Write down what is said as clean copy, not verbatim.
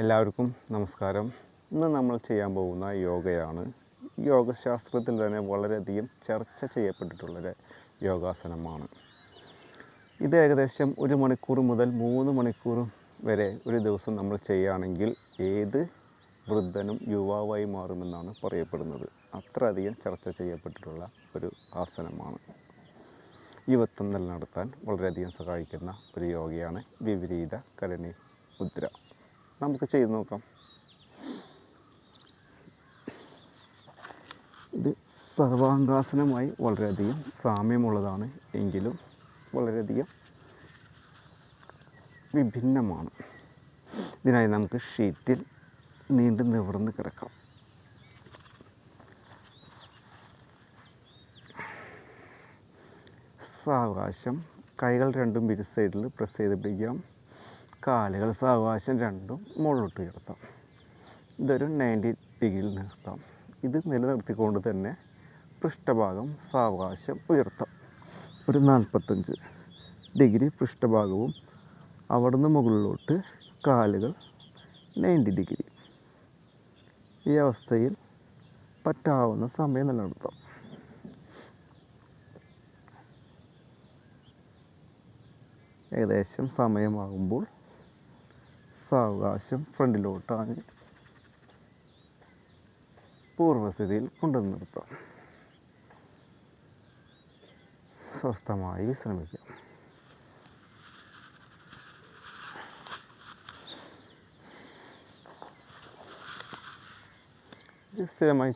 എല്ലാവർക്കും നമസ്കാരം. ഇന്ന് നമ്മൾ ചെയ്യാൻ പോകുന്ന യോഗയാണ്. യോഗശാസ്ത്രത്തിൽ തന്നെ വളരെയധികം ചർച്ച ചെയ്യപ്പെട്ടിട്ടുള്ളൊരു യോഗാസനമാണ്. ഇത് ഏകദേശം 1 മണിക്കൂർ മുതൽ 3 മണിക്കൂർ വരെ ഒരു ദിവസം നമ്മൾ ചെയ്യുകയാണെങ്കിൽ ഏത് വൃദ്ധനും യുവാവായി മാറുമെന്നാണ് പറയപ്പെടുന്നത്. അത്രയധികം ചർച്ച ചെയ്യപ്പെട്ടിട്ടുള്ള ഒരു ആസനമാണ്. യുവത്വം നിലനിർത്താൻ വളരെയധികം സഹായിക്കുന്ന ഒരു യോഗയാണ് വിപരീത കരണി മുദ്ര. നമുക്ക് ചെയ്ത് നോക്കാം. ഇത് സർവാംഗാസനമായി വളരെയധികം സാമ്യമുള്ളതാണ്, എങ്കിലും വളരെയധികം വിഭിന്നമാണ്. ഇതിനായി നമുക്ക് ഷീറ്റിൽ നീണ്ടു നിവർന്ന് കിടക്കാം. സാവകാശം കൈകൾ രണ്ടും ഇരു സൈഡിൽ പ്രസ് ചെയ്ത് പിടിക്കാം. കാലുകൾ സാവകാശം രണ്ടും മുകളിലോട്ട് ഉയർത്താം. ഇതൊരു 90 ഡിഗ്രിയിൽ നിർത്താം. ഇത് നിലനിർത്തിക്കൊണ്ട് തന്നെ പൃഷ്ഠഭാഗം സാവകാശം ഉയർത്താം. ഒരു 45 ഡിഗ്രി പൃഷ്ഠഭാഗവും അവിടുന്ന് മുകളിലോട്ട് കാലുകൾ 90 ഡിഗ്രി. ഈ അവസ്ഥയിൽ പറ്റാവുന്ന സമയം നിലനിർത്താം. ഏകദേശം സമയമാകുമ്പോൾ സാവകാശം ഫ്രണ്ടിലോട്ടാണ് പൂർവ്വസ്ഥിതിയിൽ കൊണ്ടുവന്ന് നിർത്താം. സ്വസ്ഥമായി വിശ്രമിക്കാം. സ്ഥിരമായി